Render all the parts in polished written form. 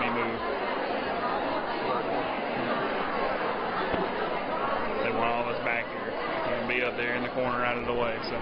me move. They want all of us back here. I can be up there in the corner out of the way. So.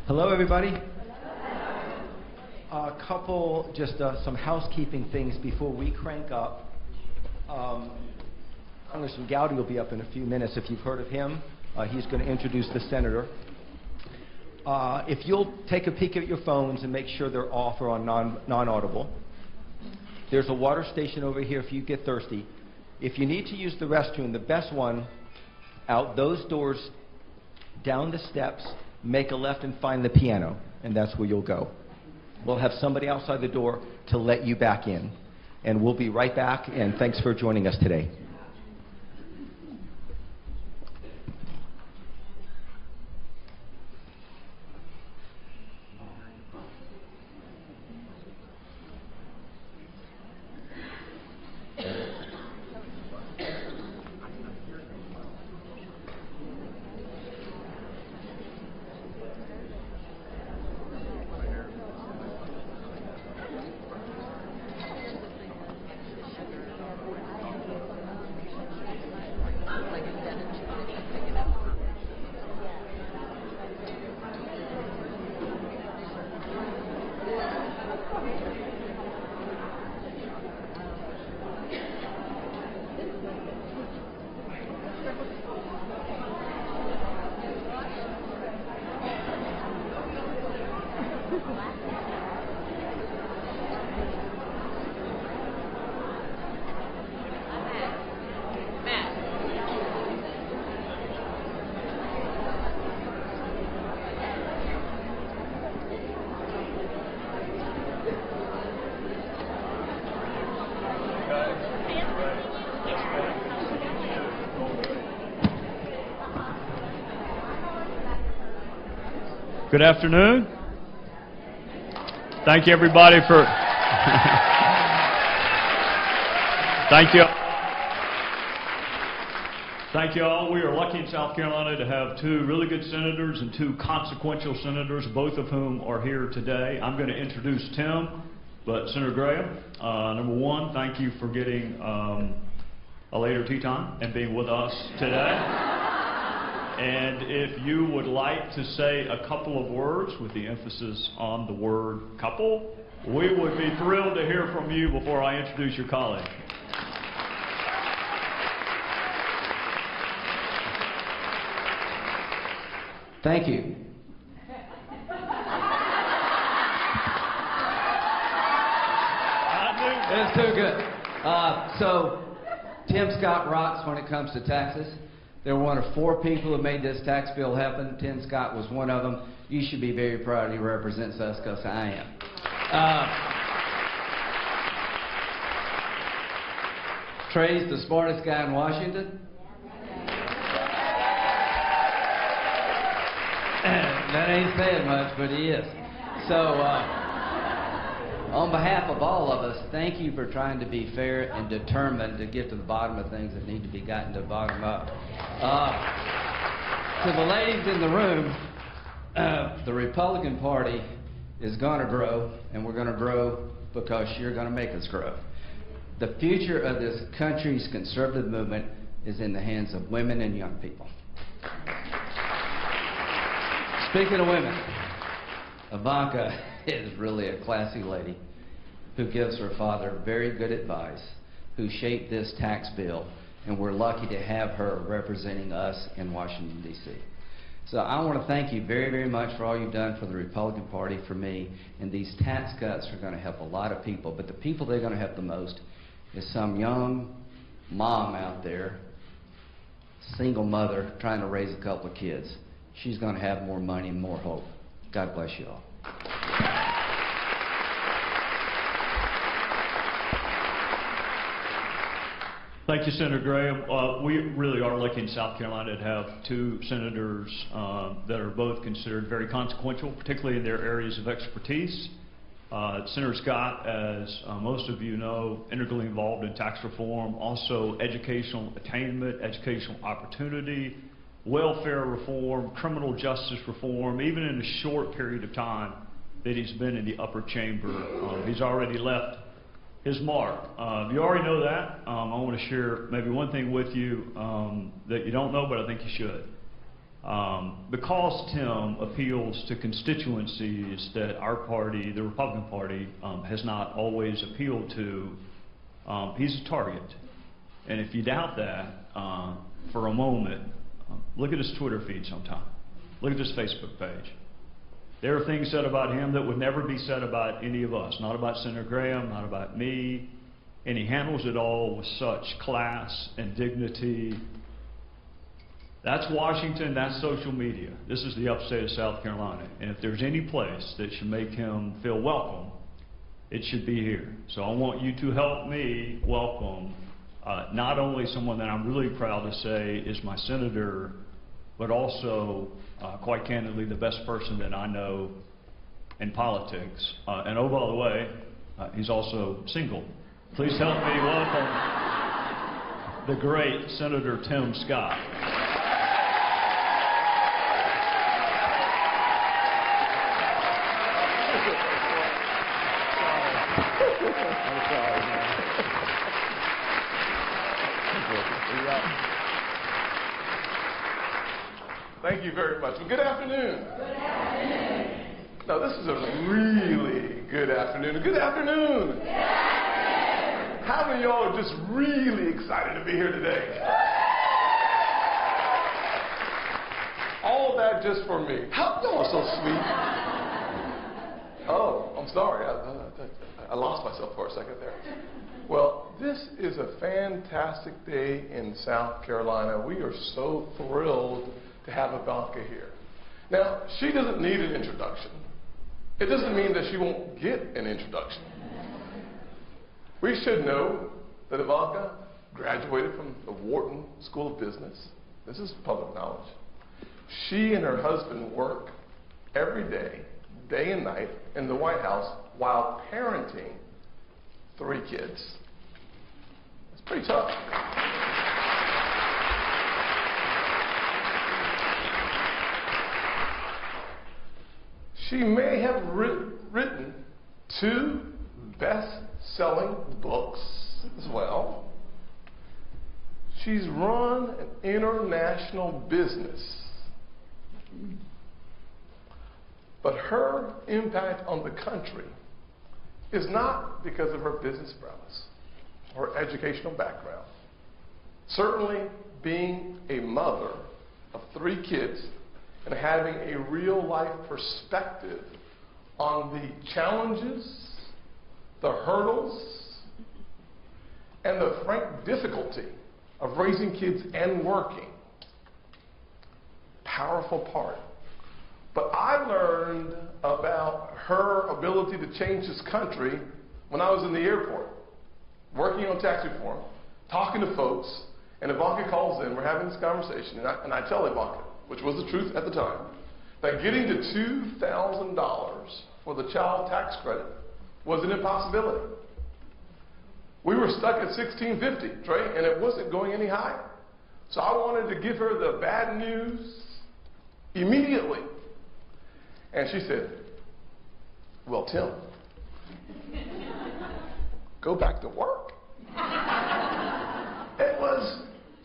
Hello, everybody. A couple, some housekeeping things before we crank up. Congressman Gowdy will be up in a few minutes. If you've heard of him, he's going to introduce the senator. If you'll take a peek at your phones and make sure they're off or on non-audible. There's a water station over here if you get thirsty. If you need to use the restroom, the best one, out those doors, down the steps, make a left and find the piano, and that's where you'll go. We'll have somebody outside the door to let you back in. And we'll be right back, and thanks for joining us today. Good afternoon. Thank you, everybody, for thank you. Thank you all. We are lucky in South Carolina to have two really good senators and two consequential senators, both of whom are here today. I'm going to introduce Tim, but Senator Graham, number one, thank you for getting a later tea time and being with us today. And if you would like to say a couple of words with the emphasis on the word couple, we would be thrilled to hear from you before I introduce your colleague. Thank you. It's too good. So, Tim Scott rocks when it comes to taxes. They're one of 4 people who made this tax bill happen. Tim Scott was one of them. You should be very proud he represents us, because I am. Trey's the smartest guy in Washington. That ain't saying much, but he is. So, on behalf of all of us, thank you for trying to be fair and determined to get to the bottom of things that need to be gotten to the bottom of. To the ladies in the room, the Republican Party is going to grow, and we're going to grow because you're going to make us grow. The future of this country's conservative movement is in the hands of women and young people. Speaking of women, Ivanka is really a classy lady who gives her father very good advice, who shaped this tax bill, and we're lucky to have her representing us in Washington, D.C. So I want to thank you very, very much for all you've done for the Republican Party, for me, and these tax cuts are going to help a lot of people, but the people they're going to help the most is some young mom out there, single mother, trying to raise a couple of kids. She's going to have more money and more hope. God bless you all. Thank you, Senator Graham. We really are lucky in South Carolina to have 2 senators that are both considered very consequential, particularly in their areas of expertise. Senator Scott, as most of you know, integrally involved in tax reform, also educational attainment, educational opportunity, welfare reform, criminal justice reform. Even in the short period of time that he's been in the upper chamber, he's already left his mark. You already know that. I want to share maybe one thing with you that you don't know, but I think you should. Because Tim appeals to constituencies that our party, the Republican Party, has not always appealed to, he's a target. And if you doubt that for a moment, look at his Twitter feed sometime. Look at his Facebook page. There are things said about him that would never be said about any of us. Not about Senator Graham, not about me. And he handles it all with such class and dignity. That's Washington, that's social media. This is the upstate of South Carolina. And if there's any place that should make him feel welcome, it should be here. So I want you to help me welcome not only someone that I'm really proud to say is my senator, but also, quite candidly, the best person that I know in politics. And oh, by the way, he's also single. Please help me welcome the great Senator Tim Scott. Thank you very much. Well, good afternoon. Good afternoon. Now, this is a really good afternoon. Good afternoon. Good afternoon. How many of y'all are just really excited to be here today? All of that just for me. How y'all are so sweet. Oh, I'm sorry. I lost myself for a second there. Well, this is a fantastic day in South Carolina. We are so thrilled to have Ivanka here. Now, she doesn't need an introduction. It doesn't mean that she won't get an introduction. We should know that Ivanka graduated from the Wharton School of Business. This is public knowledge. She and her husband work every day, day and night, in the White House while parenting 3 kids. It's pretty tough. She may have written 2 best-selling books as well. She's run an international business But her impact on the country is not because of her business prowess or educational background. Certainly, being a mother of 3 kids and having a real-life perspective on the challenges, the hurdles, and the frank difficulty of raising kids and working. Powerful part. But I learned about her ability to change this country when I was in the airport, working on tax reform, talking to folks, and Ivanka calls in, we're having this conversation, and I tell Ivanka, which was the truth at the time, that getting to $2,000 for the child tax credit was an impossibility. We were stuck at $1,650, Trey, and it wasn't going any higher. So I wanted to give her the bad news immediately. And she said, well, Tim, go back to work.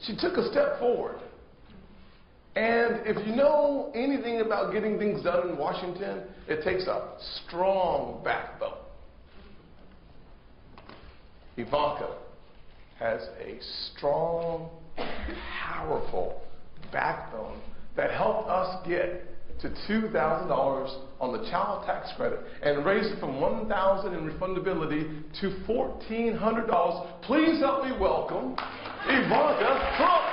She took a step forward. And if you know anything about getting things done in Washington, it takes a strong backbone. Ivanka has a strong, powerful backbone that helped us get to $2,000 on the child tax credit and raise it from $1,000 in refundability to $1,400. Please help me welcome Ivanka Trump.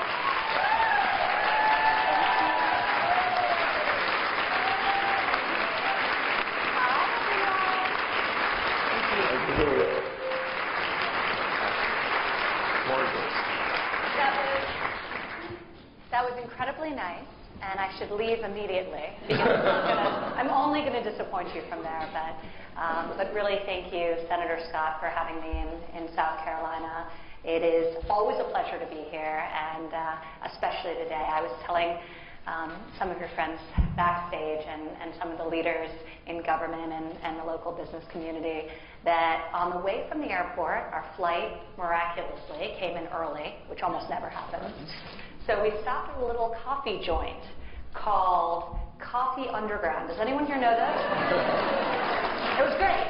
That was incredibly nice, and I should leave immediately because I'm only going to disappoint you from there. But really, thank you, Senator Scott, for having me in South Carolina. It is always a pleasure to be here, and especially today. I was telling some of your friends backstage and some of the leaders in government and the local business community that on the way from the airport, our flight miraculously came in early, which almost never happens. So we stopped at a little coffee joint called Coffee Underground. Does anyone here know this? It was great.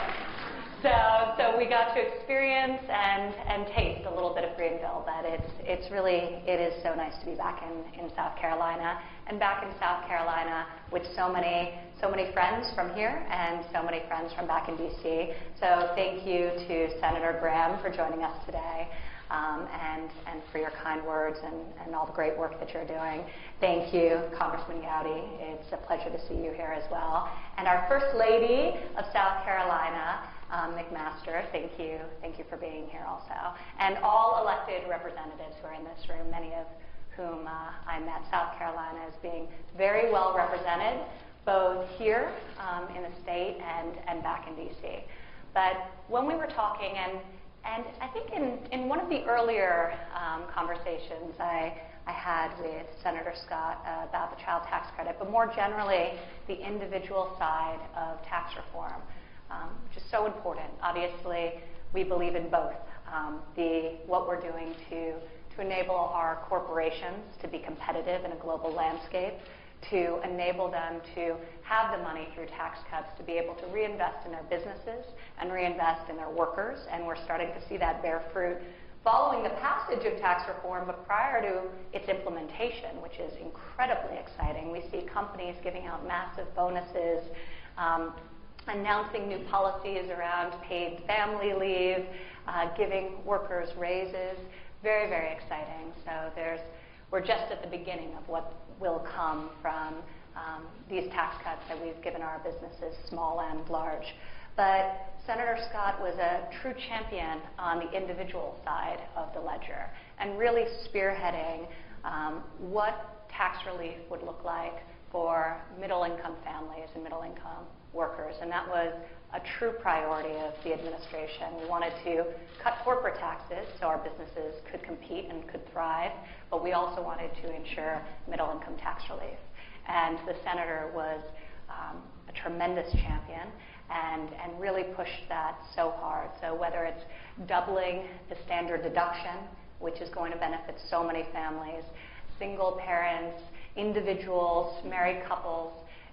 So we got to experience and taste a little bit of Greenville, but it is so nice to be back in South Carolina, and back in South Carolina with so many friends from here and so many friends from back in D.C. So thank you to Senator Graham for joining us today. And for your kind words and all the great work that you're doing. Thank you, Congressman Gowdy. It's a pleasure to see you here as well. And our First Lady of South Carolina, McMaster, thank you for being here also. And all elected representatives who are in this room, many of whom I met. South Carolina as being very well represented, both here in the state and back in D.C. But when we were talking, and I think in one of the earlier conversations I had with Senator Scott about the child tax credit, but more generally the individual side of tax reform, which is so important. Obviously, we believe in both. What we're doing to enable our corporations to be competitive in a global landscape, to enable them to have the money through tax cuts to be able to reinvest in their businesses and reinvest in their workers. And we're starting to see that bear fruit following the passage of tax reform, but prior to its implementation, which is incredibly exciting. We see companies giving out massive bonuses, announcing new policies around paid family leave, giving workers raises. Very, very exciting. So we're just at the beginning of what will come from these tax cuts that we've given our businesses, small and large. But Senator Scott was a true champion on the individual side of the ledger and really spearheading what tax relief would look like for middle-income families and middle-income workers. And that was a true priority of the administration. We wanted to cut corporate taxes so our businesses could compete and could thrive, but we also wanted to ensure middle-income tax relief. And the senator was a tremendous champion and really pushed that so hard. So whether it's doubling the standard deduction, which is going to benefit so many families, single parents individuals, married couples,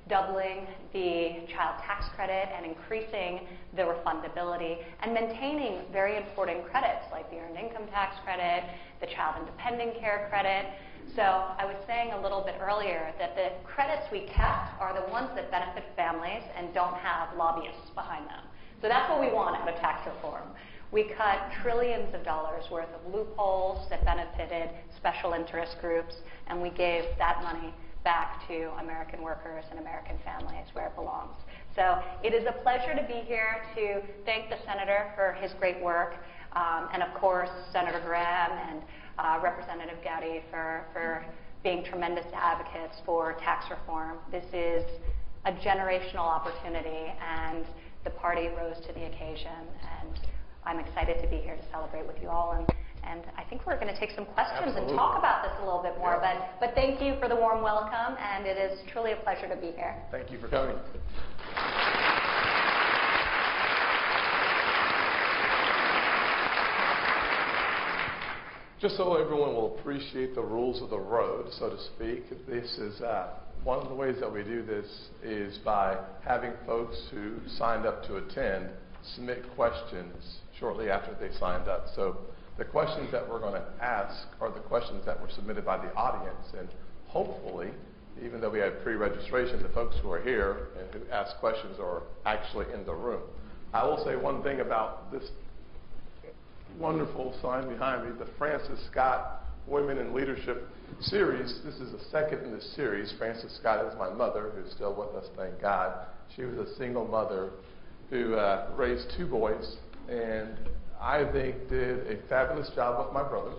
doubling the child tax credit and increasing the refundability, and maintaining very important credits like the earned income tax credit, the child and dependent care credit. So I was saying a little bit earlier that the credits we kept are the ones that benefit families and don't have lobbyists behind them. So that's what we want out of tax reform. We cut trillions of dollars worth of loopholes that benefited special interest groups, and we gave that money back to American workers and American families where it belongs. So it is a pleasure to be here to thank the Senator for his great work, and of course Senator Graham and Representative Gowdy for being tremendous advocates for tax reform. This is a generational opportunity, and the party rose to the occasion, and I'm excited to be here to celebrate with you all. And I think we're going to take some questions and talk about this a little bit more. Yeah. But thank you for the warm welcome, and it is truly a pleasure to be here. Thank you for coming. Just so everyone will appreciate the rules of the road, so to speak, this is one of the ways that we do this is by having folks who signed up to attend submit questions shortly after they signed up. So the questions that we're going to ask are the questions that were submitted by the audience, and hopefully, even though we have pre-registration, the folks who are here and who ask questions are actually in the room. I will say one thing about this wonderful sign behind me, the Francis Scott Women in Leadership series. This is the second in this series. Francis Scott is my mother, who's still with us, thank God. She was a single mother who raised 2 boys, and I think did a fabulous job with my brother.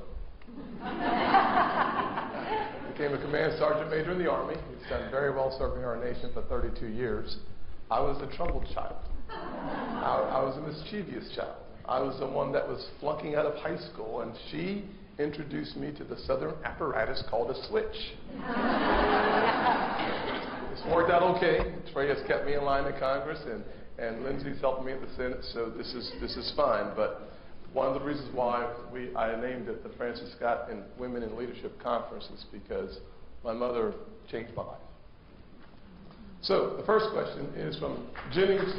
Became a command sergeant major in the Army. He's done very well serving our nation for 32 years. I was a troubled child. I was a mischievous child. I was the one that was flunking out of high school, and she introduced me to the Southern apparatus called a switch. It's worked out okay. Trey has kept me in line in Congress, and Lindsay's helped me in the Senate, so this is fine. But one of the reasons why I named it the Francis Scott and Women in Leadership Conference is because my mother changed my life. So the first question is from Jennings.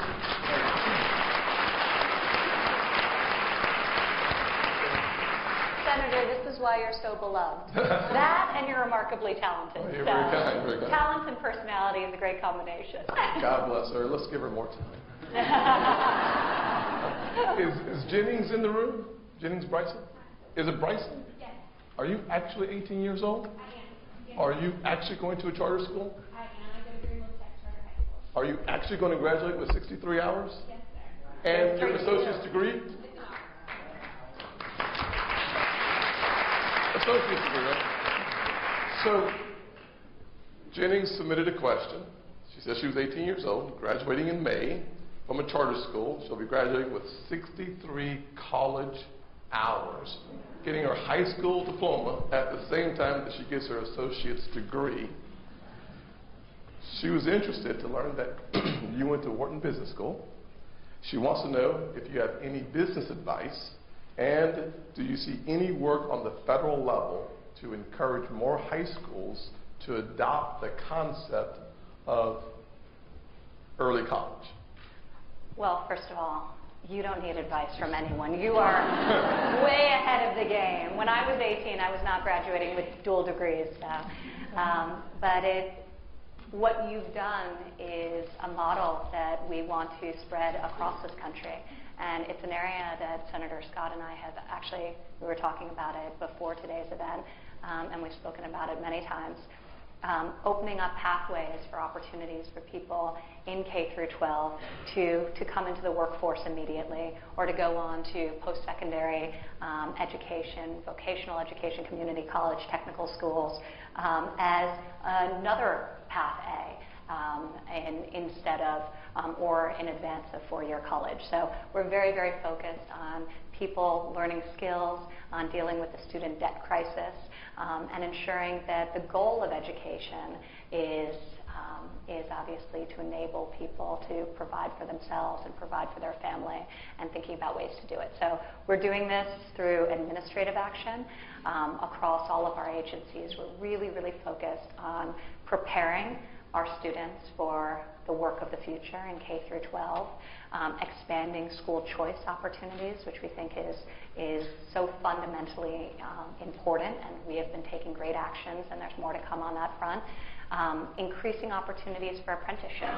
Senator, this is why you're so beloved. That and you're remarkably talented. Oh, you're very kind, very kind. Talent and personality is a great combination. God bless her. Let's give her more time. Is Jennings in the room? Jennings Bryson? Is it Bryson? Yes. Are you actually 18 years old? I am. Yes. Are you actually going to a charter school? I am. I go to Greenville Charter High School. Are you actually going to graduate with 63 hours? Yes, sir. And your associate's degree? Associate's degree, right? So, Jennings submitted a question. She said she was 18 years old, graduating in May from a charter school. She'll be graduating with 63 college hours, getting her high school diploma at the same time that she gets her associate's degree. She was interested to learn that you went to Wharton Business School. She wants to know if you have any business advice, and do you see any work on the federal level to encourage more high schools to adopt the concept of early college? Well, first of all, you don't need advice from anyone. You are way ahead of the game. When I was 18, I was not graduating with dual degrees. But what you've done is a model that we want to spread across this country. And it's an area that Senator Scott and I have actually, we were talking about it before today's event, and we've spoken about it many times. Opening up pathways for opportunities for people in K through 12 to come into the workforce immediately, or to go on to post-secondary education, vocational education, community college, technical schools, as another path A, instead of or in advance of four-year college. So we're very, very focused on people learning skills, on dealing with the student debt crisis, and ensuring that the goal of education is is obviously to enable people to provide for themselves and provide for their family, and thinking about ways to do it. So we're doing this through administrative action across all of our agencies. We're really, really focused on preparing our students for the work of the future in K through 12, expanding school choice opportunities, which we think is so fundamentally important, and we have been taking great actions, and there's more to come on that front. Increasing opportunities for apprenticeship,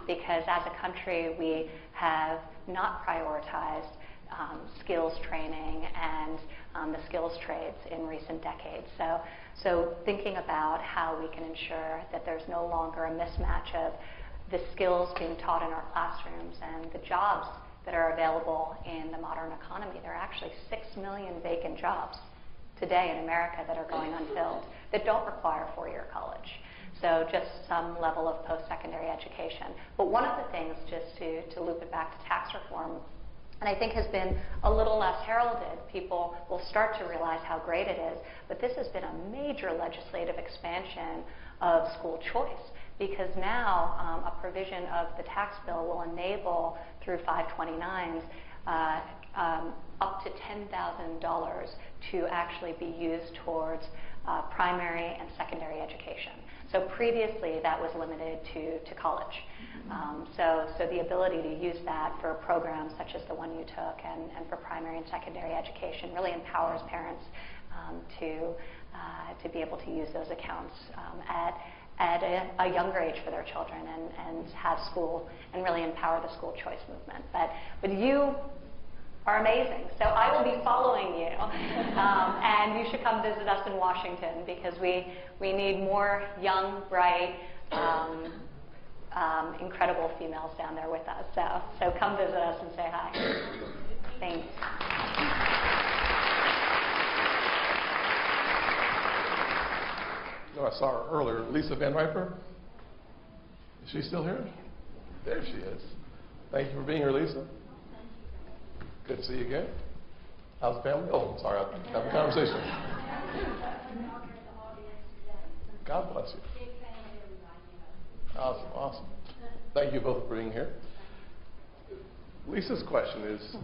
because as a country we have not prioritized skills training and the skills trades in recent decades. So thinking about how we can ensure that there's no longer a mismatch of the skills being taught in our classrooms and the jobs that are available in the modern economy. There are actually 6 million vacant jobs today in America that are going unfilled that don't require a four-year college. So just some level of post-secondary education. But one of the things, just to loop it back to tax reform, and I think has been a little less heralded. People will start to realize how great it is, but this has been a major legislative expansion of school choice, because now a provision of the tax bill will enable, through 529s, up to $10,000 to actually be used towards primary and secondary education. So previously that was limited to college. So the ability to use that for programs such as the one you took and for primary and secondary education really empowers parents to be able to use those accounts at a younger age for their children and have school and really empower the school choice movement. But you are amazing. So I will be following you. And you should come visit us in Washington, because we need more young, bright, incredible females down there with us. So come visit us and say hi. Thanks. No, I saw her earlier. Lisa Van Riper? Is she still here? There she is. Thank you for being here, Lisa. Good to see you again. How's the family? Oh, sorry, I'll have a conversation. God bless you. Awesome, awesome. Thank you both for being here. Lisa's question is,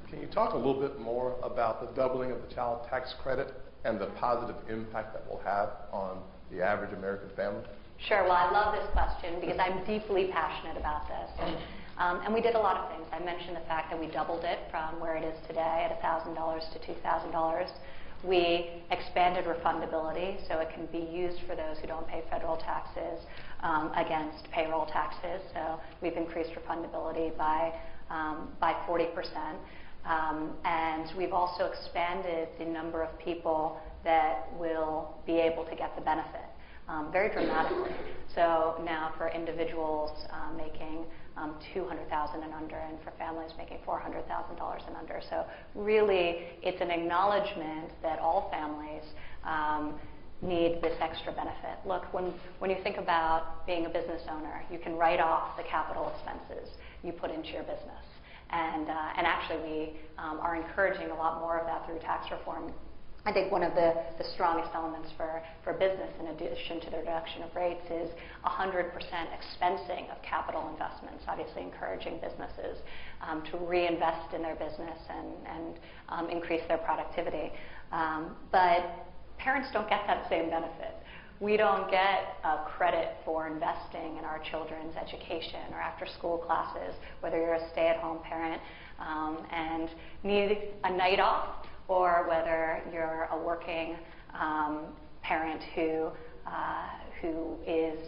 can you talk a little bit more about the doubling of the child tax credit and the positive impact that will have on the average American family? Sure. Well, I love this question because I'm deeply passionate about this. And we did a lot of things. I mentioned the fact that we doubled it from where it is today at $1,000 to $2,000. We expanded refundability so it can be used for those who don't pay federal taxes against payroll taxes. So we've increased refundability by 40%. And we've also expanded the number of people that will be able to get the benefit very dramatically. So now for individuals making $200,000 and under, and for families making $400,000 and under. So really, it's an acknowledgement that all families need this extra benefit. Look, when you think about being a business owner, you can write off the capital expenses you put into your business. And actually, we are encouraging a lot more of that through tax reform. I think one of the strongest elements for business, in addition to the reduction of rates, is 100% expensing of capital investments, obviously encouraging businesses to reinvest in their business and increase their productivity. But parents don't get that same benefit. We don't get a credit for investing in our children's education or after-school classes, whether you're a stay-at-home parent and need a night off, or whether you're a working parent who is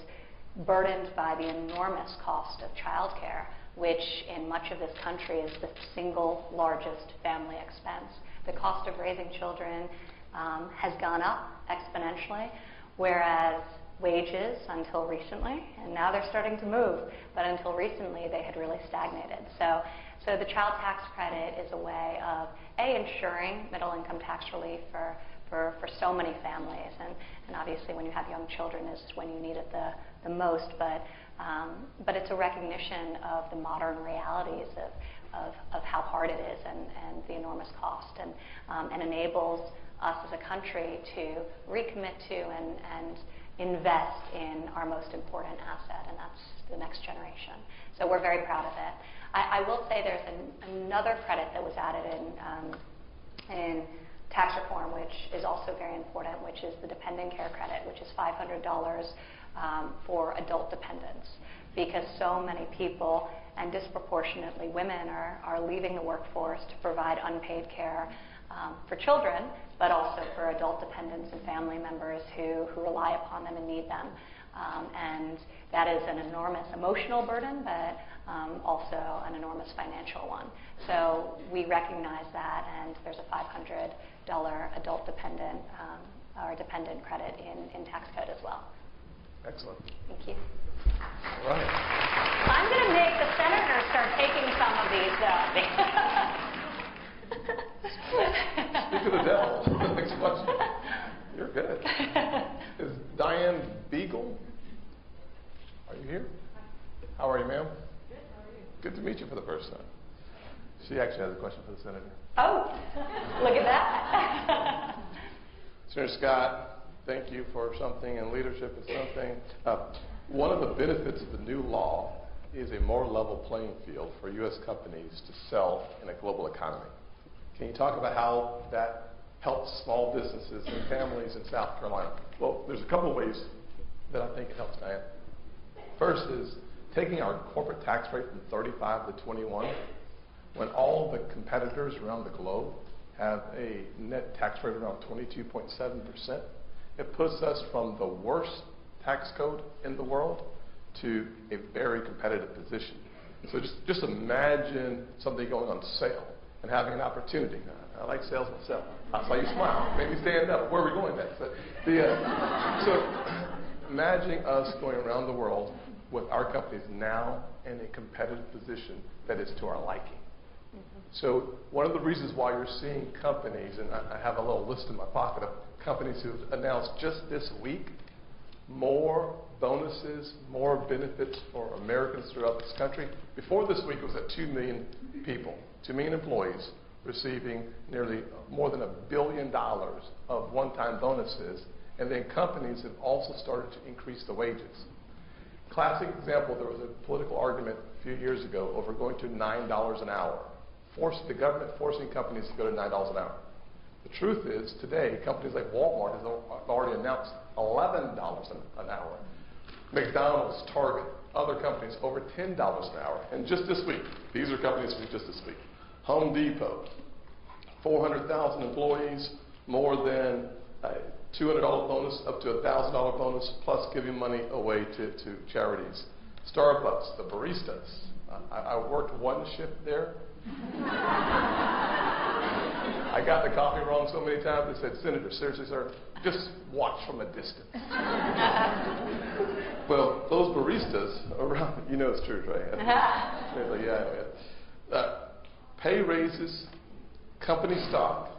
burdened by the enormous cost of childcare, which in much of this country is the single largest family expense. The cost of raising children has gone up exponentially, whereas wages until recently, and now they're starting to move, but until recently they had really stagnated. So the child tax credit is a way of, ensuring middle-income tax relief for so many families, and obviously when you have young children is when you need it the most, but it's a recognition of the modern realities of how hard it is and the enormous cost, and enables us as a country to recommit to and invest in our most important asset, and the next generation. So we're very proud of it. I will say there's another credit that was added in tax reform, which is also very important, which is the dependent care credit, which is $500 for adult dependents, because so many people, and disproportionately women, are leaving the workforce to provide unpaid care for children, but also for adult dependents and family members who rely upon them and need them. And that is an enormous emotional burden, but also an enormous financial one. So we recognize that, and there's a $500 adult dependent or dependent credit in tax code as well. Excellent. Thank you. All right. I'm going to make the senators start taking some of these, Speak of the devil. Next question. You're good. Is Diane Beagle? Are you here? How are you, ma'am? Good, how are you? Good to meet you for the first time. She actually has a question for the senator. Oh, look at that. Senator Scott, thank you for something, and leadership is something. One of the benefits of the new law is a more level playing field for U.S. companies to sell in a global economy. Can you talk about how that helps small businesses and families in South Carolina? Well, there's a couple of ways that I think it helps, Diane. First is taking our corporate tax rate from 35 to 21. When all the competitors around the globe have a net tax rate around 22.7%, it puts us from the worst tax code in the world to a very competitive position. So just imagine something going on sale and having an opportunity. I like sales myself. I saw you smile. Made me stand up. Where are we going next? So imagine us going around the world with our companies now in a competitive position that is to our liking. So one of the reasons why you're seeing companies, and I have a little list in my pocket of companies who've announced just this week more bonuses, more benefits for Americans throughout this country. Before this week, it was at 2 million people, 2 million employees receiving nearly more than $1 billion of one-time bonuses, and then companies have also started to increase the wages. Classic example, there was a political argument a few years ago over going to $9 an hour. The government forcing companies to go to $9 an hour. The truth is, today, companies like Walmart have already announced $11 an hour. McDonald's, Target, other companies over $10 an hour. And just this week, these are companies from just this week. Home Depot, 400,000 employees, more than $200 bonus, up to $1,000 bonus, plus giving money away to charities. Starbucks, the baristas. I worked one shift there. I got the coffee wrong so many times. They said, "Senator, seriously, sir, just watch from a distance." Well, those baristas around, you know it's true, right? Yeah. Pay raises, company stock,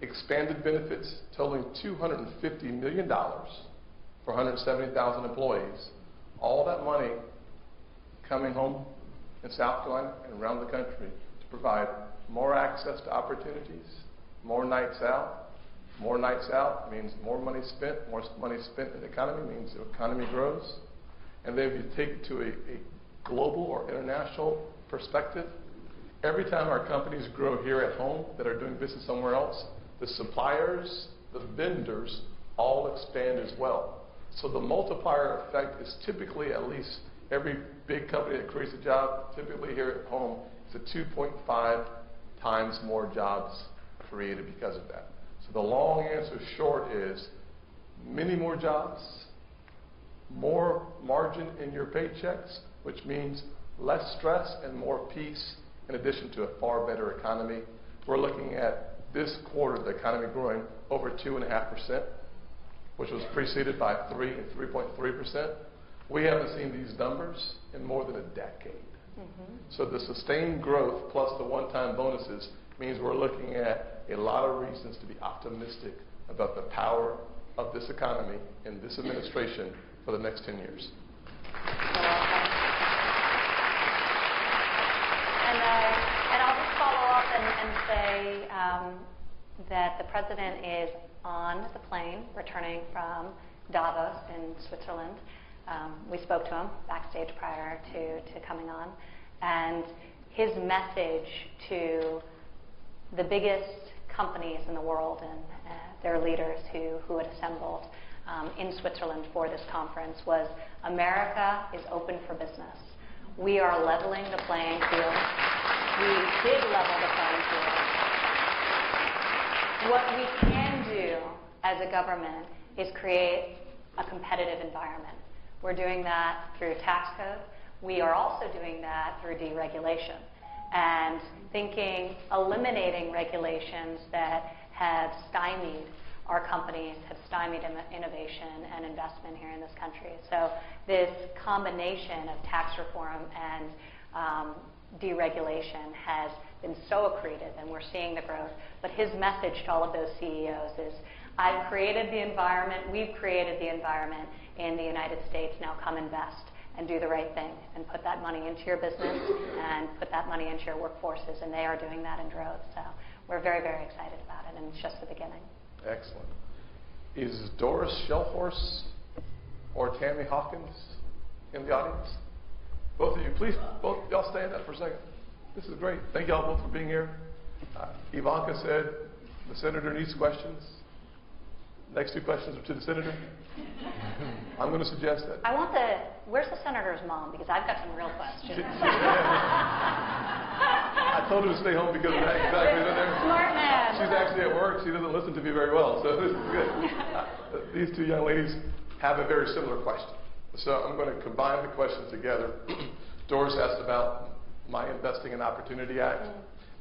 expanded benefits totaling $250 million for 170,000 employees. All that money coming home in South Carolina and around the country to provide more access to opportunities, more nights out. More nights out means more money spent. More money spent in the economy means the economy grows. And then if you take it to a global or international perspective, every time our companies grow here at home that are doing business somewhere else, the suppliers, the vendors, all expand as well. So the multiplier effect is typically, at least every big company that creates a job, typically here at home, it's a 2.5 times more jobs created because of that. So the long answer short is many more jobs, more margin in your paychecks, which means less stress and more peace, in addition to a far better economy. We're looking at this quarter, the economy growing over 2.5%, which was preceded by 3 and 3.3%. We haven't seen these numbers in more than a decade. So the sustained growth plus the one-time bonuses means we're looking at a lot of reasons to be optimistic about the power of this economy and this administration for the next 10 years. And I'll just follow up and say that the president is on the plane returning from Davos in Switzerland. We spoke to him backstage prior to coming on, and his message to the biggest companies in the world and their leaders who had assembled in Switzerland for this conference was, America is open for business. We are leveling the playing field. We did level the playing field. What we can do as a government is create a competitive environment. We're doing that through tax code. We are also doing that through deregulation and eliminating regulations that have stymied our companies, have stymied innovation and investment here in this country. So this combination of tax reform and deregulation has been so accretive, and we're seeing the growth. But his message to all of those CEOs is, I've created the environment, we've created the environment in the United States, now come invest and do the right thing and put that money into your business and put that money into your workforces, and they are doing that in droves. So we're very, very excited about it, and it's just the beginning. Excellent. Is Doris Shelhorst or Tammy Hawkins in the audience? Both of you, please, both y'all stand up for a second. This is great. Thank y'all both for being here. Ivanka said the senator needs questions. Next two questions are to the senator. I'm going to suggest that. Where's the senator's mom? Because I've got some real questions. I told her to stay home because of that. Exactly. Smart man. She's actually at work. She doesn't listen to me very well, so this is good. These two young ladies have a very similar question. So I'm going to combine the questions together. Doris asked about my Investing in Opportunity Act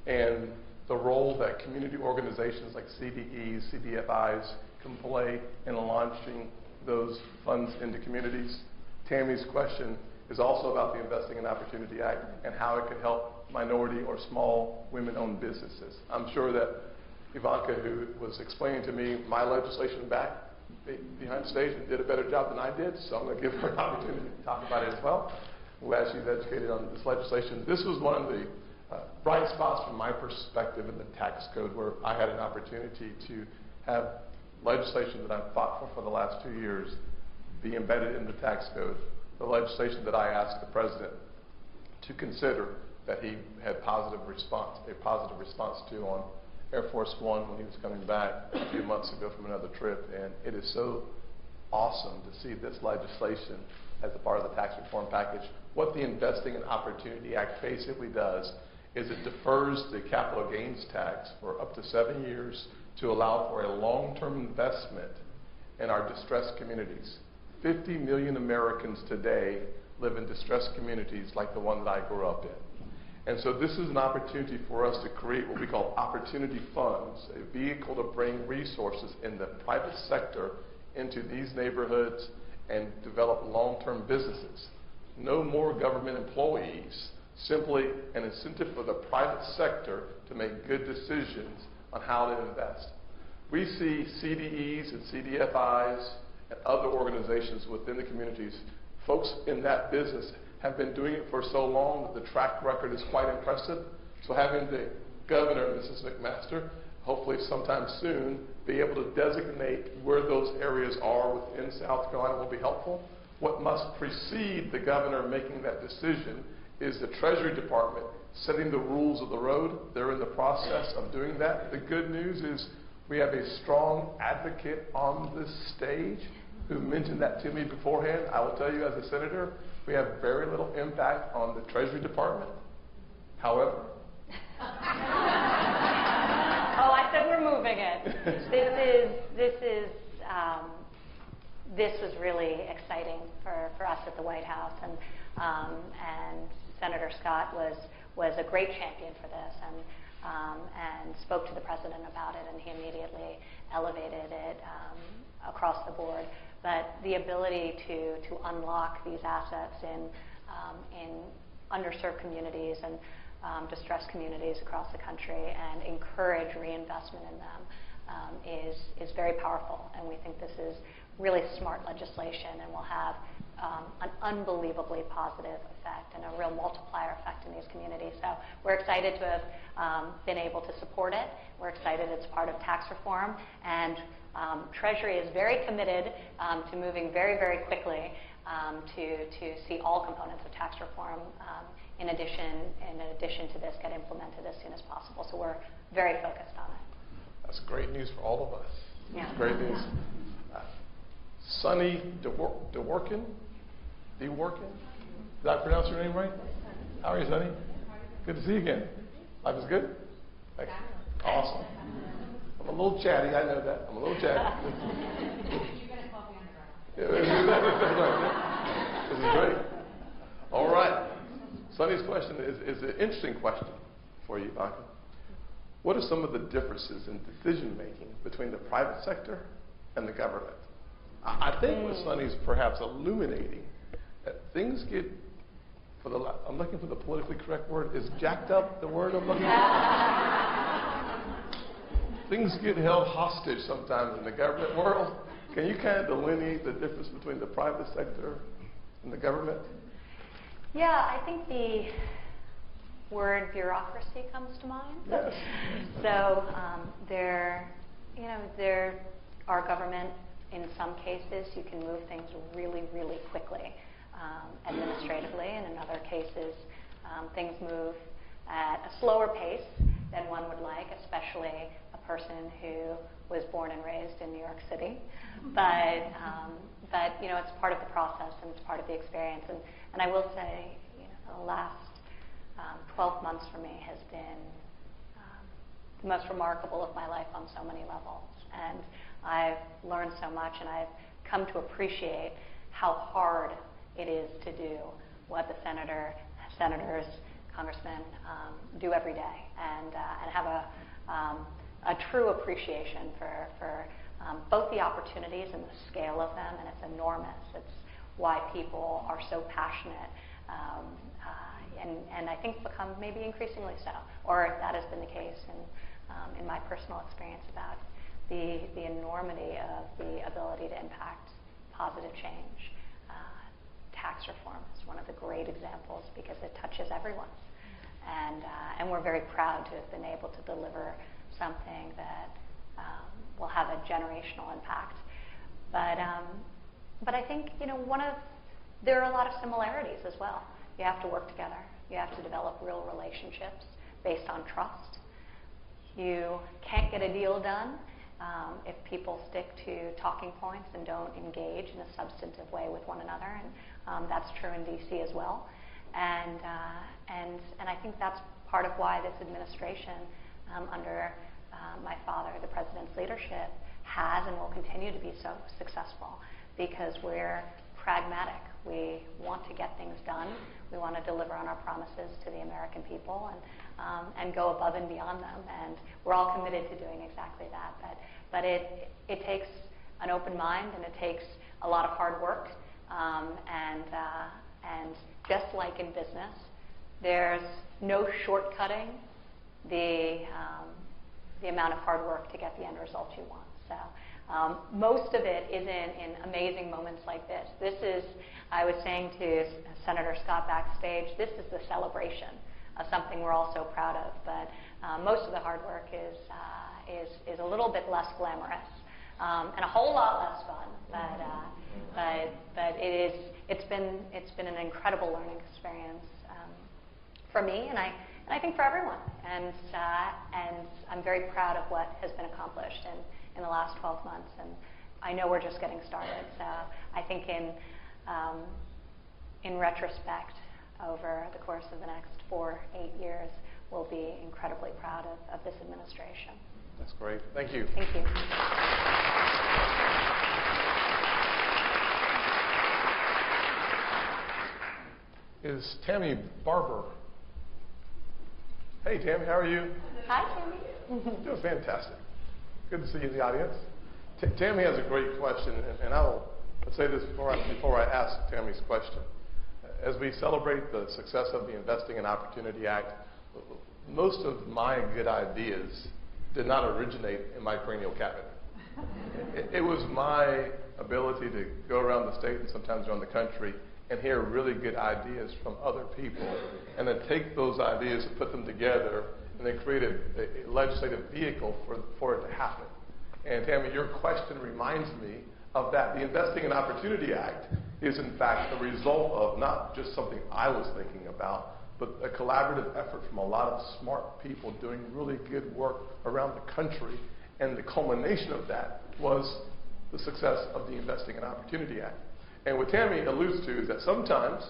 and the role that community organizations like CDEs, CDFIs can play in launching those funds into communities. Tammy's question is also about the Investing in Opportunity Act and how it could help minority or small women-owned businesses. I'm sure that Ivanka, who was explaining to me my legislation back behind the stage, and did a better job than I did, so I'm going to give her an opportunity to talk about it as well. I'm glad she's educated on this legislation. This was one of the bright spots from my perspective in the tax code, where I had an opportunity to have legislation that I've fought for the last 2 years be embedded in the tax code. The legislation that I asked the president to consider, that he had a positive response to on Air Force One when he was coming back a few months ago from another trip. And it is so awesome to see this legislation as a part of the tax reform package. What the Investing in Opportunity Act basically does is it defers the capital gains tax for up to 7 years to allow for a long-term investment in our distressed communities. 50 million Americans today live in distressed communities like the one that I grew up in. And so this is an opportunity for us to create what we call opportunity funds, a vehicle to bring resources in the private sector into these neighborhoods and develop long-term businesses. No more government employees, simply an incentive for the private sector to make good decisions on how to invest. We see CDEs and CDFIs and other organizations within the communities. Folks in that business have been doing it for so long that the track record is quite impressive. So having the governor, Mrs. McMaster, hopefully sometime soon, be able to designate where those areas are within South Carolina will be helpful. What must precede the governor making that decision is the Treasury Department setting the rules of the road. They're in the process of doing that. The good news is we have a strong advocate on this stage who mentioned that to me beforehand. I will tell you, as a senator, we have very little impact on the Treasury Department. However, I said we're moving it. This was really exciting for us at the White House, and Senator Scott was a great champion for this, and spoke to the president about it, and he immediately elevated it across the board. But the ability to unlock these assets in underserved communities and distressed communities across the country and encourage reinvestment in them is very powerful. And we think this is really smart legislation and will have an unbelievably positive effect and a real multiplier effect in these communities. So we're excited to have been able to support it. We're excited it's part of tax reform, and Treasury is very committed to moving very, very quickly to see all components of tax reform in addition to this get implemented as soon as possible. So we're very focused on it. That's great news for all of us. Yeah. Great news. Sunny DeWorkin? Did I pronounce your name right? How are you, Sunny? Good to see you again. Life is good? Thanks. Awesome. I'm a little chatty, I know that. I'm a little chatty. You're going to call me on the Yeah, this is great. All right. Sunny's question is an interesting question for you, Ivanka. What are some of the differences in decision making between the private sector and the government? I think what Sunny's perhaps illuminating that things get, I'm looking for the politically correct word. Is jacked up the word I'm looking for? Things get held hostage sometimes in the government world. Can you kind of delineate the difference between the private sector and the government? Yeah, I think the word bureaucracy comes to mind. Yes. So there are government, in some cases, you can move things really, really quickly administratively, and in other cases, things move at a slower pace than one would like, especially a person who was born and raised in New York City. But it's part of the process and it's part of the experience. And I will say, the last 12 months for me has been the most remarkable of my life on so many levels. And I've learned so much, and I've come to appreciate how hard it is to do what the senators, congressmen do every day, and have a true appreciation for both the opportunities and the scale of them, and it's enormous. It's why people are so passionate, and I think become maybe increasingly so, or that has been the case in my personal experience about the enormity of the ability to impact positive change. Tax reform is one of the great examples because it touches everyone, and we're very proud to have been able to deliver something that will have a generational impact. But I think there are a lot of similarities as well. You have to work together. You have to develop real relationships based on trust. You can't get a deal done if people stick to talking points and don't engage in a substantive way with one another, and that's true in D.C. as well. And I think that's part of why this administration, under my father, the president's leadership, has and will continue to be so successful, because we're pragmatic. We want to get things done. We want to deliver on our promises to the American people and go above and beyond them. And we're all committed to doing exactly that. But it takes an open mind, and it takes a lot of hard work. And just like in business, there's no shortcutting the amount of hard work to get the end result you want. So most of it isn't in amazing moments like this. This is, I was saying to Senator Scott backstage, this is the celebration of something we're all so proud of. But most of the hard work is a little bit less glamorous and a whole lot less fun. But it's been an incredible learning experience for me, and I think for everyone. And I'm very proud of what has been accomplished in the last 12 months, and I know we're just getting started. So I think in retrospect, over the course of the next 4-8 years, we'll be incredibly proud of this administration. That's great. Thank you. Thank you. Is Tammy Barber? Hey, Tammy, how are you? Hi, Tammy. Doing fantastic. Good to see you in the audience. Tammy has a great question, and I'll say this before I ask Tammy's question. As we celebrate the success of the Investing in Opportunity Act, most of my good ideas did not originate in my cranial cavity. It was my ability to go around the state and sometimes around the country and hear really good ideas from other people, and then take those ideas and put them together, and then create a legislative vehicle for it to happen. And Tammy, your question reminds me of that. The Investing in Opportunity Act is in fact a result of not just something I was thinking about, but a collaborative effort from a lot of smart people doing really good work around the country. And the culmination of that was the success of the Investing in Opportunity Act. And what Tammy alludes to is that sometimes,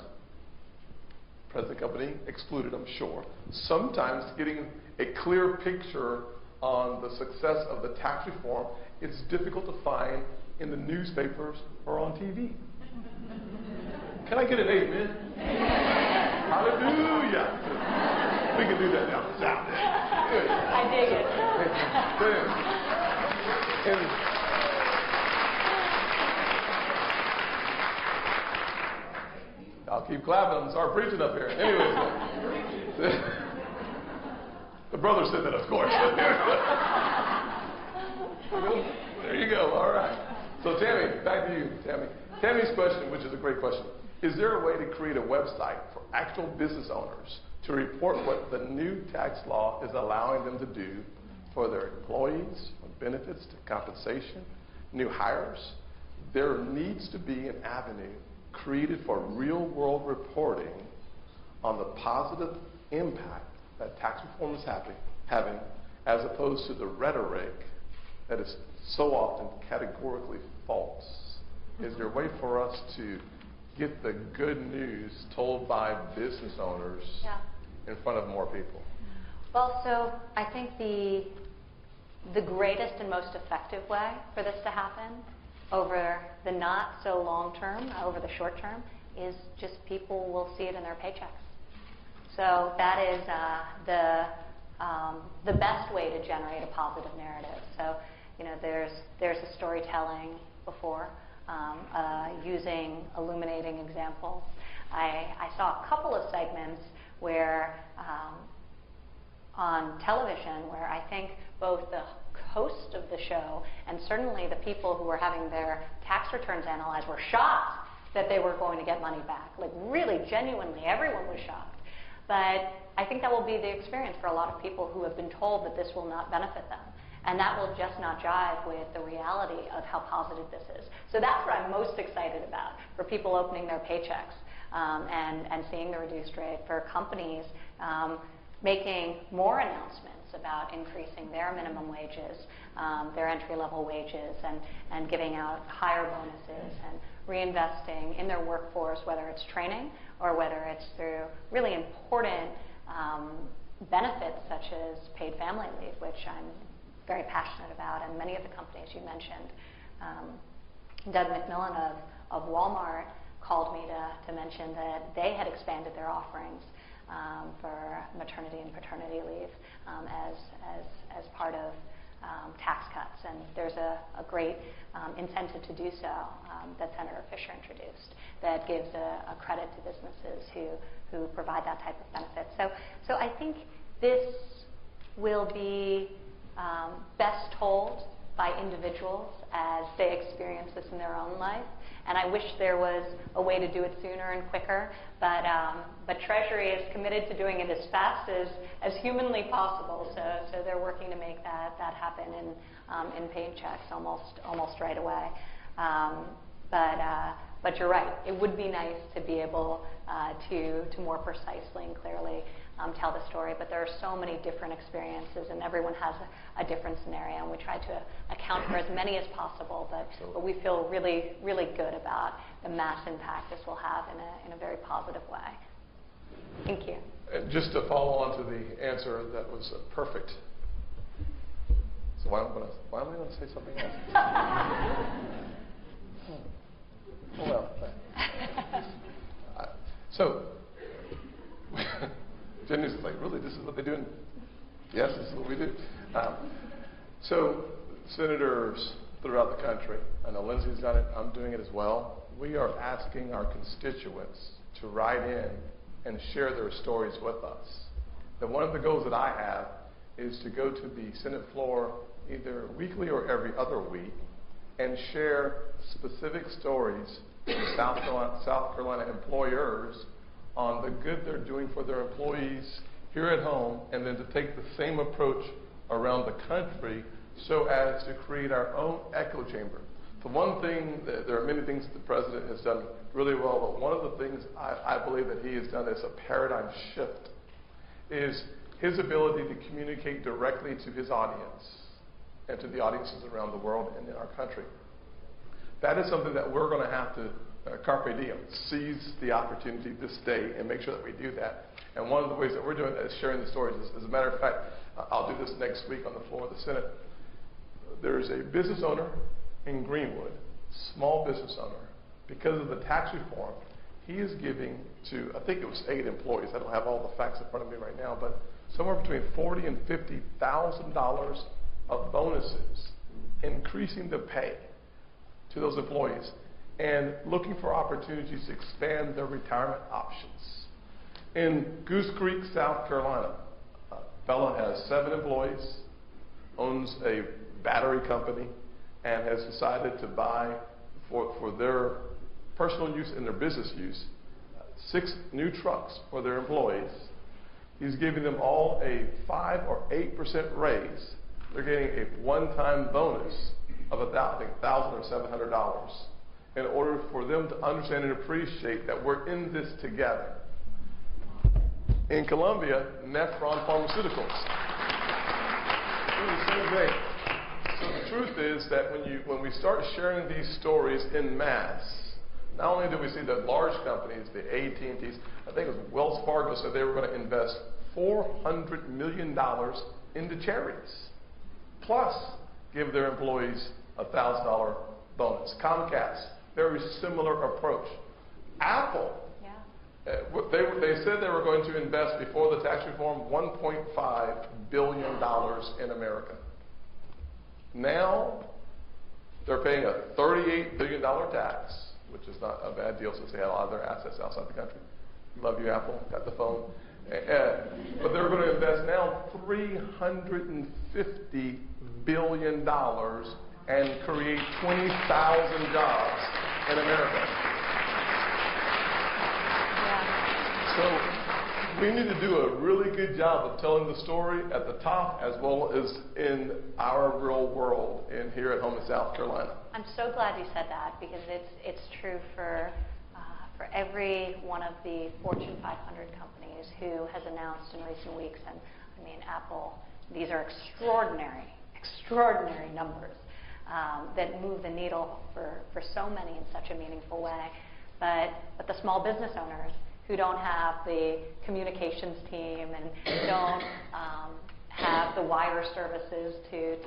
present company excluded, I'm sure, sometimes getting a clear picture on the success of the tax reform is difficult to find in the newspapers or on TV. Can I get an amen? Hallelujah. We can do that now. Sound. Good. I dig it. I'll keep clapping and start preaching up here. Anyways, the brother said that, of course. There you go. All right. So Tammy, back to you, Tammy. Tammy's question, which is a great question, is there a way to create a website for actual business owners to report what the new tax law is allowing them to do for their employees, from benefits to compensation, new hires? There needs to be an avenue created for real-world reporting on the positive impact that tax reform is having, as opposed to the rhetoric that is so often categorically false. Is there a way for us to get the good news told by business owners in front of more people? Well, so I think the greatest and most effective way for this to happen over the not so long term, over the short term, is just people will see it in their paychecks. So that is the best way to generate a positive narrative. So, there's a storytelling before, using illuminating examples. I saw a couple of segments where on television where I think both the host of the show and certainly the people who were having their tax returns analyzed were shocked that they were going to get money back. Like really, genuinely, everyone was shocked. But I think that will be the experience for a lot of people who have been told that this will not benefit them. And that will just not jive with the reality of how positive this is. So that's what I'm most excited about, for people opening their paychecks and seeing the reduced rate, for companies making more announcements about increasing their minimum wages, their entry-level wages, and giving out higher bonuses and reinvesting in their workforce, whether it's training or whether it's through really important benefits such as paid family leave, which I'm very passionate about, and many of the companies you mentioned. Doug McMillan of Walmart called me to mention that they had expanded their offerings for maternity and paternity leave as part of tax cuts, and there's a great incentive to do so that Senator Fisher introduced that gives a credit to businesses who provide that type of benefit. So I think this will be best told by individuals as they experience this in their own life. And I wish there was a way to do it sooner and quicker, but Treasury is committed to doing it as fast as humanly possible. So they're working to make that happen in paychecks almost right away. But you're right. It would be nice to be able to more precisely and clearly tell the story. But there are so many different experiences, and everyone has a different scenario. And we try to account for as many as possible. But we feel really, really good about the mass impact this will have in a very positive way. Thank you. And just to follow on to the answer that was perfect. So why am I going to say something else? Well, so Jenny's like, really, this is what they do? Yes, this is what we do. So senators throughout the country, I know Lindsay's done it, I'm doing it as well. We are asking our constituents to write in and share their stories with us. And one of the goals that I have is to go to the Senate floor either weekly or every other week and share specific stories from South Carolina employers on the good they're doing for their employees here at home, and then to take the same approach around the country so as to create our own echo chamber. The one thing, there are many things that the president has done really well, but one of the things I believe that he has done as a paradigm shift is his ability to communicate directly to his audience and to the audiences around the world and in our country. That is something that we're going to have to carpe diem, seize the opportunity this day and make sure that we do that. And one of the ways that we're doing that is sharing the stories. As a matter of fact, I'll do this next week on the floor of the Senate. There's a business owner in Greenwood, small business owner, because of the tax reform, he is giving to, I think it was 8 employees. I don't have all the facts in front of me right now, but somewhere between $40,000 and $50,000 of bonuses, increasing the pay to those employees, and looking for opportunities to expand their retirement options. In Goose Creek, South Carolina, a fellow has 7 employees, owns a battery company, and has decided to buy for their personal use and their business use 6 new trucks for their employees. He's giving them all a 5 or 8% raise. They're getting a one-time bonus of $1,000 or $700 in order for them to understand and appreciate that we're in this together. In Colombia, Nephron Pharmaceuticals. The same thing. So the truth is that when we start sharing these stories in mass, not only do we see the large companies, the AT&Ts, I think it was Wells Fargo said they were going to invest $400 million into charities, plus give their employees a $1,000 bonus. Comcast, very similar approach. Apple, they said they were going to invest before the tax reform $1.5 billion in America. Now they're paying a $38 billion tax, which is not a bad deal since they had a lot of their assets outside the country. Love you, Apple. Got the phone. But they're going to invest now $350 billion and create 20,000 jobs in America. So we need to do a really good job of telling the story at the top as well as in our real world and here at home in South Carolina. I'm so glad you said that, because it's true for every one of the Fortune 500 companies who has announced in recent weeks, and I mean Apple, these are extraordinary numbers that move the needle for so many in such a meaningful way. But the small business owners who don't have the communications team and don't have the wire services to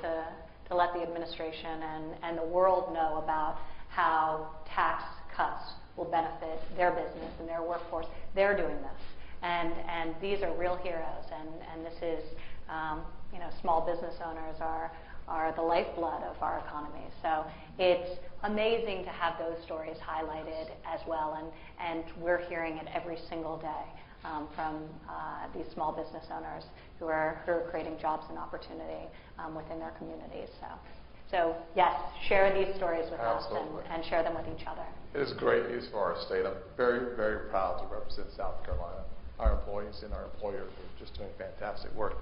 let the administration and the world know about how tax cuts will benefit their business and their workforce, they're doing this. And these are real heroes, and this is, small business owners are the lifeblood of our economy. So it's amazing to have those stories highlighted as well, and we're hearing it every single day from these small business owners who are creating jobs and opportunity within their communities. So yes, share these stories with us and share them with each other. It is great news for our state. I'm very, very proud to represent South Carolina. Our employees and our employers are just doing fantastic work.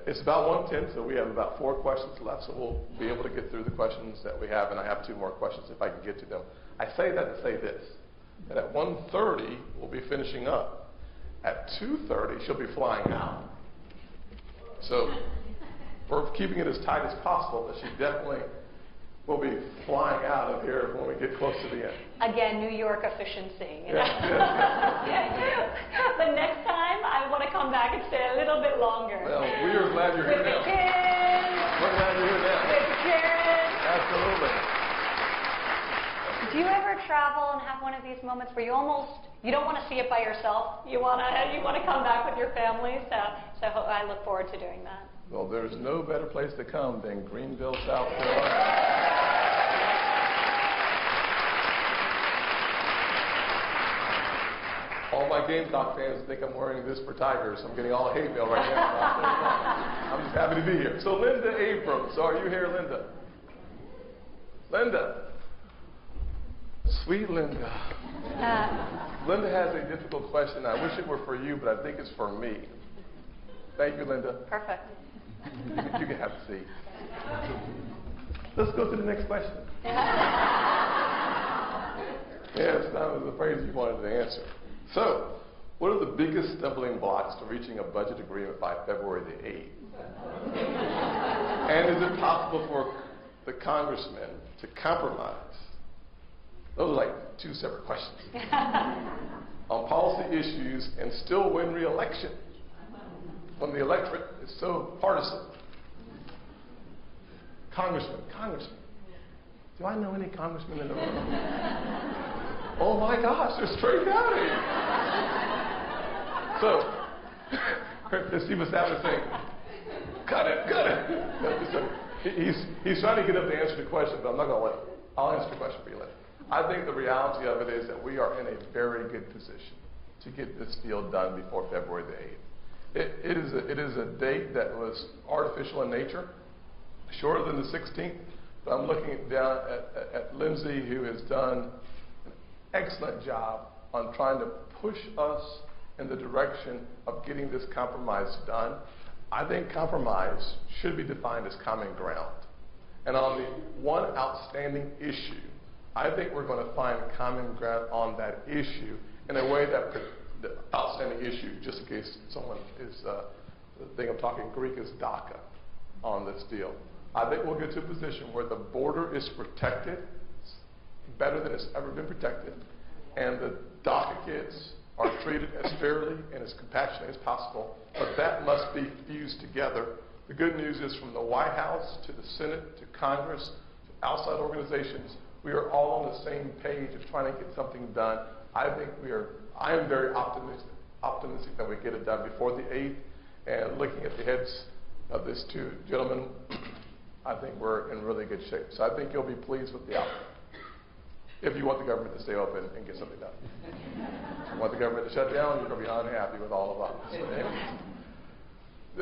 It's about 1:10, so we have about 4 questions left, so we'll be able to get through the questions that we have, and I have 2 more questions if I can get to them. I say that to say this, that at 1:30, we'll be finishing up. At 2:30, she'll be flying out. So we're keeping it as tight as possible, but she definitely will be flying out of here when we get close to the end. Again, New York efficiency. Yes. But next time, I want to come back and stay a little bit longer. Well, we are glad you're here with now. The kids. We're glad you're here now. With Jared. Absolutely. Do you ever travel and have one of these moments where you don't want to see it by yourself? You want to come back with your family? So I look forward to doing that. Well, there's no better place to come than Greenville, South Carolina. All my Gamecock fans think I'm wearing this for Tigers. I'm getting all hate mail right now. I'm just happy to be here. So Linda Abrams, are you here, Linda? Linda. Sweet Linda. Linda has a difficult question. I wish it were for you, but I think it's for me. Thank you, Linda. Perfect. You can have a seat. Let's go to the next question. Yes, that was the phrase you wanted to answer. So, what are the biggest stumbling blocks to reaching a budget agreement by February the 8th? And is it possible for the congressmen to compromise? Those are like two separate questions. On policy issues and still win re-election when the electorate is so partisan. Congressman. Do I know any congressmen in the room? Oh my gosh, there's Trey County. So, Steve Savage saying, cut it. He's trying to get up to answer the question, but I'm not going to let him. I'll answer the question for you later. I think the reality of it is that we are in a very good position to get this deal done before February the 8th. It is a date that was artificial in nature, shorter than the 16th, but I'm looking down at Lindsay, who has done an excellent job on trying to push us in the direction of getting this compromise done. I think compromise should be defined as common ground. And on the one outstanding issue, I think we're going to find common ground on that issue in a way that the outstanding issue, just in case someone is, the thing I'm talking Greek is DACA on this deal. I think we'll get to a position where the border is protected better than it's ever been protected, and the DACA kids are treated as fairly and as compassionately as possible, but that must be fused together. The good news is from the White House to the Senate to Congress to outside organizations, we are all on the same page of trying to get something done. I am very optimistic that we get it done before the 8th, and looking at the heads of these two gentlemen, I think we're in really good shape. So I think you'll be pleased with the outcome. If you want the government to stay open and get something done. If you want the government to shut down, you're going to be unhappy with all of us. So,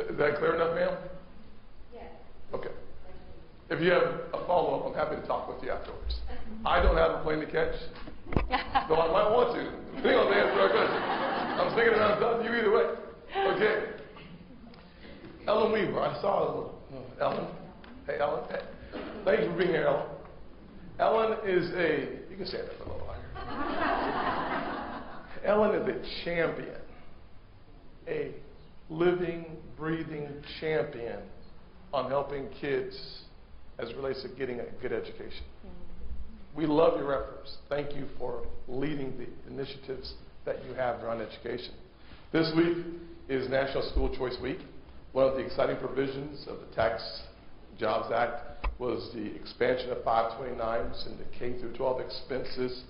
is that clear enough, ma'am? Yes. Okay. If you have a follow-up, I'm happy to talk with you afterwards. I don't have a plane to catch, though I might want to, depending on the answer to our question. I'm sticking around talking to you either way. Okay. Ellen Weaver, I saw a little. Ellen. Hey, Ellen. Hey. Thank you for being here, Ellen. Ellen is you can stand up for a little longer. Ellen is a champion, a living, breathing champion on helping kids as it relates to getting a good education. We love your efforts. Thank you for leading the initiatives that you have around education. This week is National School Choice Week. One of the exciting provisions of the Tax Jobs Act was the expansion of 529s into K through 12 expenses.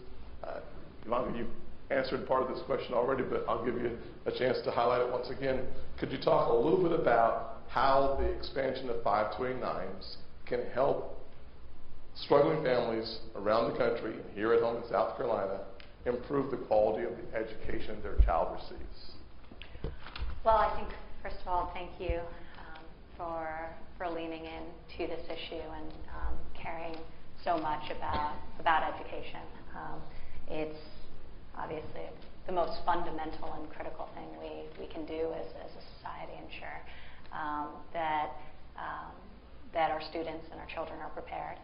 Ivanka, you've answered part of this question already, but I'll give you a chance to highlight it once again. Could you talk a little bit about how the expansion of 529s can help struggling families around the country and here at home in South Carolina improve the quality of the education their child receives? Well, I think, first of all, thank you for leaning into this issue and caring so much about education. It's obviously the most fundamental and critical thing we can do as a society, ensure that our students and our children are prepared.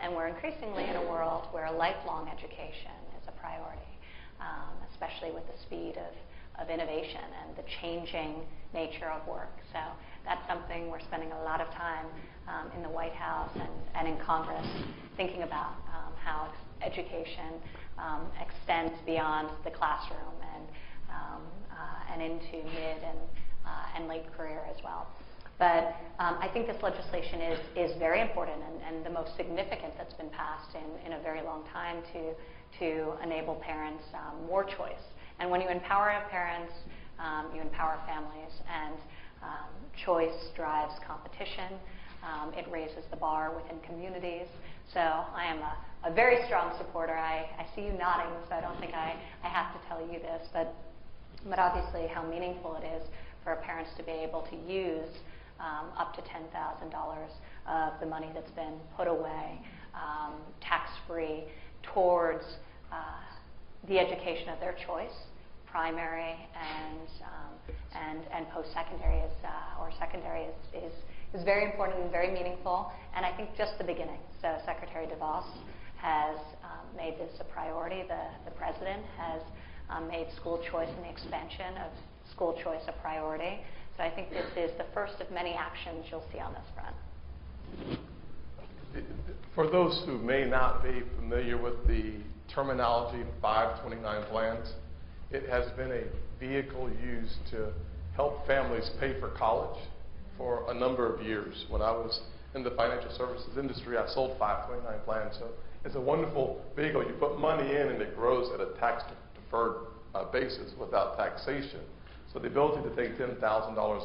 And we're increasingly in a world where lifelong education is a priority, especially with the speed of innovation and the changing nature of work. So that's something we're spending a lot of time in the White House and in Congress thinking about how education extends beyond the classroom and into mid and late career as well. But I think this legislation is very important and the most significant that's been passed in a very long time to enable parents more choice. And when you empower parents, you empower families, and choice drives competition. It raises the bar within communities. So I am a very strong supporter. I see you nodding, so I don't think I have to tell you this, but obviously how meaningful it is for parents to be able to use up to $10,000 of the money that's been put away tax-free towards the education of their choice, primary and post-secondary or secondary is very important and very meaningful, and I think just the beginning. So Secretary DeVos has made this a priority. The President has made school choice and the expansion of school choice a priority. So I think this is the first of many actions you'll see on this front. For those who may not be familiar with the terminology 529 plans, it has been a vehicle used to help families pay for college for a number of years. When I was in the financial services industry, I sold 529 plans. So it's a wonderful vehicle. You put money in and it grows at a tax-deferred basis without taxation. So the ability to take $10,000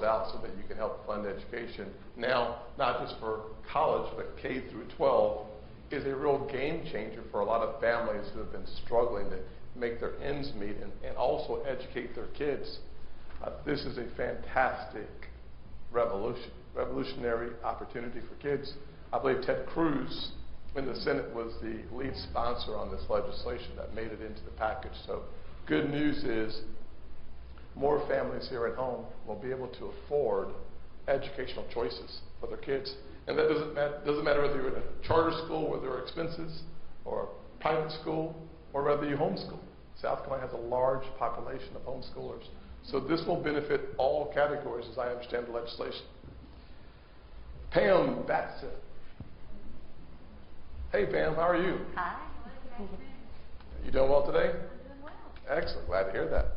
out so that you can help fund education now, not just for college, but K through 12, is a real game changer for a lot of families who have been struggling to make their ends meet and also educate their kids. This is a fantastic revolutionary opportunity for kids. I believe Ted Cruz in the Senate was the lead sponsor on this legislation that made it into the package. So good news is more families here at home will be able to afford educational choices for their kids. And that doesn't matter whether you're in a charter school where there are expenses, or a private school, or whether you homeschool. South Carolina has a large population of homeschoolers. So this will benefit all categories as I understand the legislation. Pam Batson. Hey Pam, how are you? Hi. You doing well today? I'm doing well. Excellent, glad to hear that.